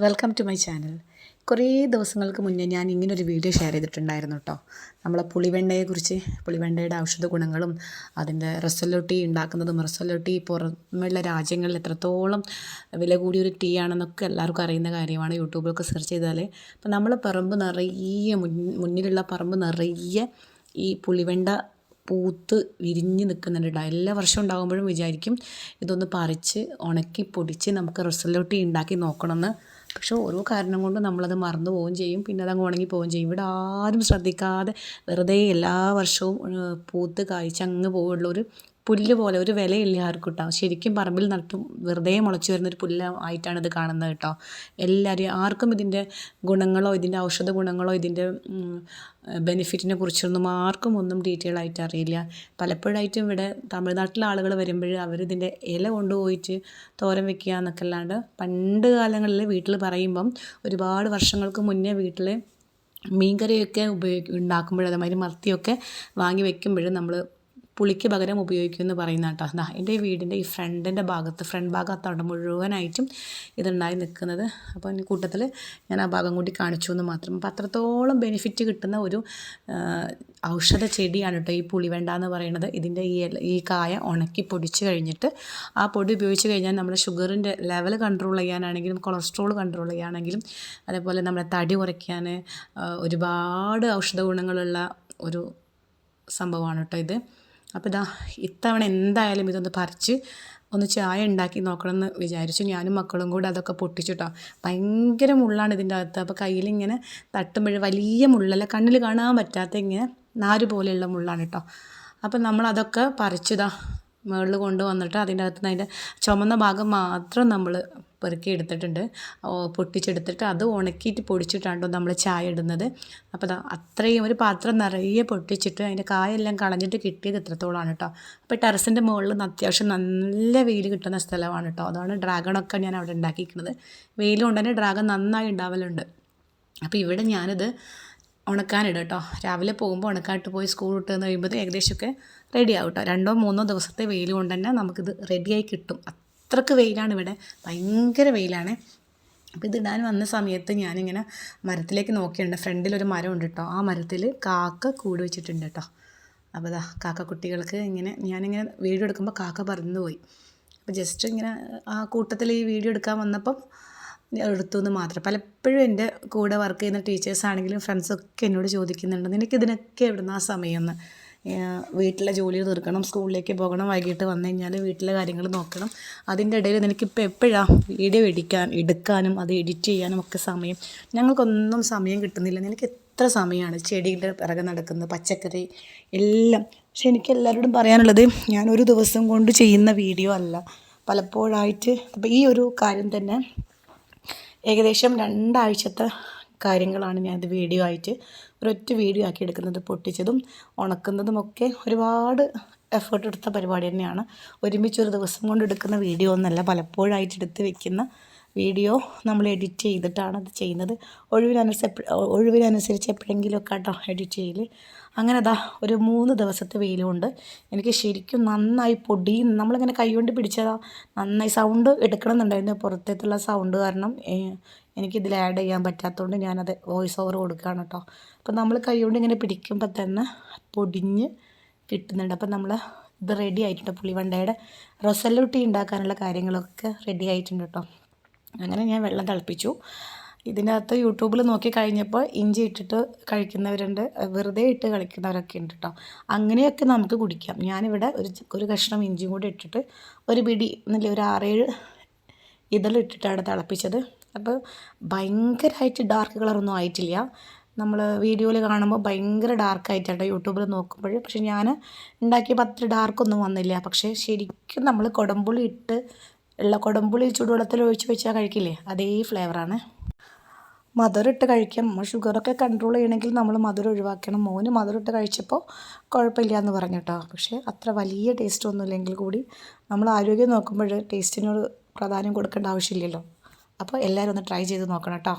Welcome to my channel. കുറേ ദിവസങ്ങൾക്ക് മുന്നേ ഞാൻ ഇങ്ങനൊരു വീഡിയോ ഷെയർ ചെയ്തിട്ടുണ്ടായിരുന്നു കേട്ടോ. നമ്മളെ പുളിവെണ്ടയെക്കുറിച്ച്, പുളിവെണ്ടയുടെ ഔഷധ ഗുണങ്ങളും അതിൻ്റെ റസൊല്ലൊട്ടി ഉണ്ടാക്കുന്നതും, റസൊല്ലൊട്ടി പുറമെയുള്ള രാജ്യങ്ങളിൽ എത്രത്തോളം വില കൂടിയൊരു ടീ ആണെന്നൊക്കെ എല്ലാവർക്കും അറിയുന്ന കാര്യമാണ്. യൂട്യൂബിലൊക്കെ സെർച്ച് ചെയ്താൽ അപ്പോൾ നമ്മളെ പറമ്പ് നിറയെ മുന്നിലുള്ള പറമ്പ് നിറയെ ഈ പുളിവെണ്ട പൂത്ത് വിരിഞ്ഞ് നിൽക്കുന്നുണ്ട് കേട്ടോ. എല്ലാ വർഷവും ഉണ്ടാകുമ്പോഴും വിചാരിക്കും ഇതൊന്ന് പറിച്ച് ഉണക്കി പൊടിച്ച് നമുക്ക് റസൊല്ലൊട്ടി ഉണ്ടാക്കി നോക്കണമെന്ന്. പക്ഷേ ഓരോ കാരണം കൊണ്ട് നമ്മളത് മറന്നു പോവുകയും ചെയ്യും, പിന്നെ അതങ്ങ് ഉണങ്ങി പോവുകയും ചെയ്യും. ഇവിടെ ആരും ശ്രദ്ധിക്കാതെ വെറുതെ എല്ലാ വർഷവും പൂത്ത് കായ്ച്ച് അങ്ങ് പോവുള്ളൊരു പുല്ല് പോലെ, ഒരു വിലയില്ല ആർക്കും കേട്ടോ. ശരിക്കും പറമ്പിൽ നട്ടും വെറുതെ മുളച്ച് വരുന്നൊരു പുല്ല് ആയിട്ടാണ് ഇത് കാണുന്നത് കേട്ടോ. എല്ലാവരും ആർക്കും ഇതിൻ്റെ ഗുണങ്ങളോ ഇതിൻ്റെ ഔഷധ ഗുണങ്ങളോ ഇതിൻ്റെ ബെനിഫിറ്റിനെ കുറിച്ചൊന്നും ആർക്കും ഒന്നും ഡീറ്റെയിൽ ആയിട്ട് അറിയില്ല. പലപ്പോഴായിട്ടും ഇവിടെ തമിഴ്നാട്ടിലെ ആളുകൾ വരുമ്പോൾ അവരിതിൻ്റെ ഇല കൊണ്ടുപോയിട്ട് തോരൻ വെക്കുക എന്നൊക്കെ അല്ലാണ്ട്, പണ്ട് കാലങ്ങളിൽ വീട്ടിൽ പറയുമ്പം ഒരുപാട് വർഷങ്ങൾക്ക് മുന്നേ വീട്ടിൽ മീൻകറിയൊക്കെ ഉണ്ടാക്കുമ്പോൾ, അതേമാതിരി മത്തിയൊക്കെ വാങ്ങി വെക്കുമ്പോഴും നമ്മൾ പുളിക്ക് പകരം ഉപയോഗിക്കുമെന്ന് പറയുന്ന കേട്ടോ. അതാ എൻ്റെ വീടിൻ്റെ ഈ ഫ്രണ്ട് ഭാഗത്താണ് മുഴുവനായിട്ടും ഇതുണ്ടായി നിൽക്കുന്നത്. അപ്പോൾ ഈ കൂട്ടത്തിൽ ഞാൻ ആ ഭാഗം കൂടി കാണിച്ചു എന്ന് മാത്രം. അപ്പോൾ അത്രത്തോളം ബെനിഫിറ്റ് കിട്ടുന്ന ഒരു ഔഷധ ചെടിയാണ് കേട്ടോ ഈ പുളിവെണ്ട എന്ന് പറയുന്നത്. ഇതിൻ്റെ ഈ കായ ഉണക്കി പൊടിച്ച് കഴിഞ്ഞിട്ട് ആ പൊടി ഉപയോഗിച്ച് കഴിഞ്ഞാൽ നമ്മുടെ ഷുഗറിൻ്റെ ലെവൽ കൺട്രോൾ ചെയ്യാനാണെങ്കിലും കൊളസ്ട്രോൾ കൺട്രോൾ ചെയ്യാനാണെങ്കിലും അതേപോലെ നമ്മുടെ തടി കുറയ്ക്കാൻ ഒരുപാട് ഔഷധ ഗുണങ്ങളുള്ള ഒരു സംഭവമാണ് കേട്ടോ ഇത്. അപ്പോൾ ഇതാ ഇത്തവണ എന്തായാലും ഇതൊന്ന് പറിച്ച് ഒന്ന് ചായ ഉണ്ടാക്കി നോക്കണമെന്ന് വിചാരിച്ചു. ഞാനും മക്കളും കൂടെ അതൊക്കെ പൊട്ടിച്ചിട്ടോ. ഭയങ്കര മുള്ളാണ് ഇതിൻ്റെ അകത്ത്. അപ്പോൾ കയ്യിലിങ്ങനെ തട്ടുമ്പോൾ വലിയ മുള്ളല്ല, കണ്ണിൽ കാണാൻ പറ്റാത്ത ഇങ്ങനെ നാര് പോലെയുള്ള മുള്ളാണ് കേട്ടോ. അപ്പം നമ്മളതൊക്കെ പറിച്ചിതാ മുകളിൽ കൊണ്ടുവന്നിട്ട് അതിൻ്റെ അകത്ത് നിന്ന് അതിൻ്റെ ചുമന്ന ഭാഗം മാത്രം നമ്മൾ പെറുക്കി എടുത്തിട്ടുണ്ട്, പൊട്ടിച്ചെടുത്തിട്ട് അത് ഉണക്കിയിട്ട് പൊടിച്ചിട്ടാണ് നമ്മൾ ചായ ഇടുന്നത്. അപ്പോൾ അത്രയും ഒരു പാത്രം നിറയെ പൊട്ടിച്ചിട്ട് അതിൻ്റെ കായെല്ലാം കളഞ്ഞിട്ട് കിട്ടിയത് ഇത്രത്തോളമാണ് കേട്ടോ. അപ്പോൾ ടെറസിൻ്റെ മുകളിൽ അത്യാവശ്യം നല്ല വെയിൽ കിട്ടുന്ന സ്ഥലമാണ് കേട്ടോ. അതാണ് ഡ്രാഗണൊക്കെ ഞാൻ അവിടെ ഉണ്ടാക്കിയിരിക്കുന്നത്. വെയിൽ കൊണ്ട് തന്നെ ഡ്രാഗൺ നന്നായി ഉണ്ടാവലുണ്ട്. അപ്പോൾ ഇവിടെ ഞാനിത് ഉണക്കാനിടും കേട്ടോ. രാവിലെ പോകുമ്പോൾ ഉണക്കായിട്ട് പോയി സ്കൂൾ വിട്ട് വന്ന് കഴിയുമ്പോൾ ഏകദേശമൊക്കെ റെഡി ആവും കേട്ടോ. 2-3 ദിവസത്തെ വെയിൽ കൊണ്ട് തന്നെ നമുക്കിത് റെഡിയായി കിട്ടും. അത്രയ്ക്ക് വെയിലാണ് ഇവിടെ, ഭയങ്കര വെയിലാണ്. അപ്പോൾ ഇതിടാൻ വന്ന സമയത്ത് ഞാനിങ്ങനെ മരത്തിലേക്ക് നോക്കിയിട്ടുണ്ട്. ഫ്രണ്ടിലൊരു മരം ഉണ്ട് കേട്ടോ. ആ മരത്തിൽ കാക്ക കൂട് വെച്ചിട്ടുണ്ട് കേട്ടോ. അപ്പോൾ ഇതാ കാക്കക്കുട്ടികൾക്ക് ഞാനിങ്ങനെ വീഡിയോ എടുക്കുമ്പോൾ കാക്ക പറന്നു പോയി. അപ്പോൾ ജസ്റ്റ് ഇങ്ങനെ ആ കൂട്ടത്തിൽ ഈ വീഡിയോ എടുക്കാൻ വന്നപ്പം എടുത്തു എന്ന് മാത്രം. പലപ്പോഴും എൻ്റെ കൂടെ വർക്ക് ചെയ്യുന്ന ടീച്ചേഴ്സാണെങ്കിലും ഫ്രണ്ട്സൊക്കെ എന്നോട് ചോദിക്കുന്നുണ്ട്, നിനക്ക് ഇതിനൊക്കെ എവിടുന്ന ആ സമയമെന്ന്. വീട്ടിലെ ജോലി തീർക്കണം, സ്കൂളിലേക്ക് പോകണം, വൈകിട്ട് വന്നു കഴിഞ്ഞാൽ വീട്ടിലെ കാര്യങ്ങൾ നോക്കണം. അതിൻ്റെ ഇടയിൽ നിനക്കിപ്പോൾ എപ്പോഴാണ് വീഡിയോ എടുക്കാനും അത് എഡിറ്റ് ചെയ്യാനും ഒക്കെ സമയം? ഞങ്ങൾക്കൊന്നും സമയം കിട്ടുന്നില്ല. നിനക്ക് എത്ര സമയമാണ് ചെടിയുടെ പിറകെ നടക്കുന്നത്, പച്ചക്കറി എല്ലാം. പക്ഷെ എനിക്ക് എല്ലാവരോടും പറയാനുള്ളത്, ഞാനൊരു ദിവസം കൊണ്ട് ചെയ്യുന്ന വീഡിയോ അല്ല, പലപ്പോഴായിട്ട്. അപ്പോൾ ഈ ഒരു കാര്യം തന്നെ ഏകദേശം 2 ആഴ്ചത്തെ കാര്യങ്ങളാണ് ഞാനിത് വീഡിയോ ആയിട്ട് ഒരൊറ്റ വീഡിയോ ആക്കി എടുക്കുന്നത്. പൊട്ടിച്ചതും ഉണക്കുന്നതും ഒക്കെ ഒരുപാട് എഫേർട്ട് എടുത്ത പരിപാടി തന്നെയാണ്. ഒരുമിച്ചൊരു ദിവസം കൊണ്ട് എടുക്കുന്ന വീഡിയോ ഒന്നല്ല, പലപ്പോഴായിട്ട് എടുത്ത് വെക്കുന്ന വീഡിയോ നമ്മൾ എഡിറ്റ് ചെയ്തിട്ടാണ് അത് ചെയ്യുന്നത്. ഒഴിവിനനുസരിച്ച് എപ്പോഴെങ്കിലുമൊക്കെ കേട്ടോ എഡിറ്റ് ചെയ്യൽ. അങ്ങനെ ഒരു 3 ദിവസത്തെ വെയിൽ കൊണ്ട് എനിക്ക് ശരിക്കും നന്നായി പൊടിയും, നമ്മളിങ്ങനെ കൈകൊണ്ട് പിടിച്ചതാ നന്നായി സൗണ്ട് എടുക്കണമെന്നുണ്ടായിരുന്നു. പുറത്തേക്കുള്ള സൗണ്ട് കാരണം എനിക്കിതിൽ ആഡ് ചെയ്യാൻ പറ്റാത്തതുകൊണ്ട് ഞാനത് വോയിസ് ഓവർ കൊടുക്കുകയാണ് കേട്ടോ. അപ്പോൾ നമ്മൾ കൈകൊണ്ട് ഇങ്ങനെ പിടിക്കുമ്പോൾ തന്നെ പൊടിഞ്ഞ് കിട്ടുന്നുണ്ട്. അപ്പോൾ നമ്മൾ ഇത് റെഡി ആയിട്ടുണ്ട്. പുളിവെണ്ടയുടെ റസൊല്ലൊട്ടി ഉണ്ടാക്കാനുള്ള കാര്യങ്ങളൊക്കെ റെഡി ആയിട്ടുണ്ട് കേട്ടോ. അങ്ങനെ ഞാൻ വെള്ളം തിളപ്പിച്ചു. ഇതിനകത്ത് യൂട്യൂബിൽ നോക്കി കഴിഞ്ഞപ്പോൾ ഇഞ്ചി ഇട്ടിട്ട് കഴിക്കുന്നവരുണ്ട്, വെറുതെ ഇട്ട് കളിക്കുന്നവരൊക്കെ ഉണ്ട് കേട്ടോ. അങ്ങനെയൊക്കെ നമുക്ക് കുടിക്കാം. ഞാനിവിടെ ഒരു കഷ്ണം ഇഞ്ചിയും കൂടി ഇട്ടിട്ട് ഒരു പിടി എന്നല്ല ഒരു 6-7 ഇതളിട്ടിട്ടാണ് തിളപ്പിച്ചത്. അപ്പോൾ ഭയങ്കരമായിട്ട് ഡാർക്ക് കളറൊന്നും ആയിട്ടില്ല. നമ്മൾ വീഡിയോയിൽ കാണുമ്പോൾ ഭയങ്കര ഡാർക്കായിട്ടാണ് യൂട്യൂബിൽ നോക്കുമ്പോൾ. പക്ഷേ ഞാൻ ഉണ്ടാക്കിയപ്പോൾ അത്ര ഡാർക്കൊന്നും വന്നില്ല. പക്ഷേ ശരിക്കും നമ്മൾ കൊടംപുളി ചൂടുവെള്ളത്തിൽ ഒഴിച്ച് വെച്ചാൽ കഴിക്കില്ലേ, അതേ ഫ്ലേവറാണ്. മധുരം ഇട്ട് കഴിക്കാം. നമ്മൾ ഷുഗറൊക്കെ കൺട്രോൾ ചെയ്യണമെങ്കിൽ നമ്മൾ മധുരം ഒഴിവാക്കണം. മോന് മധുരം ഇട്ട് കഴിച്ചപ്പോൾ കുഴപ്പമില്ല എന്ന് പറഞ്ഞു കേട്ടോ. പക്ഷേ അത്ര വലിയ ടേസ്റ്റ് ഒന്നുമില്ലെങ്കിൽ കൂടി നമ്മൾ ആരോഗ്യം നോക്കുമ്പോൾ ടേസ്റ്റിനോട് പ്രാധാന്യം കൊടുക്കേണ്ട ആവശ്യമില്ലല്ലോ. അപ്പോൾ എല്ലാവരും ഒന്ന് ട്രൈ ചെയ്ത് നോക്കണം കേട്ടോ.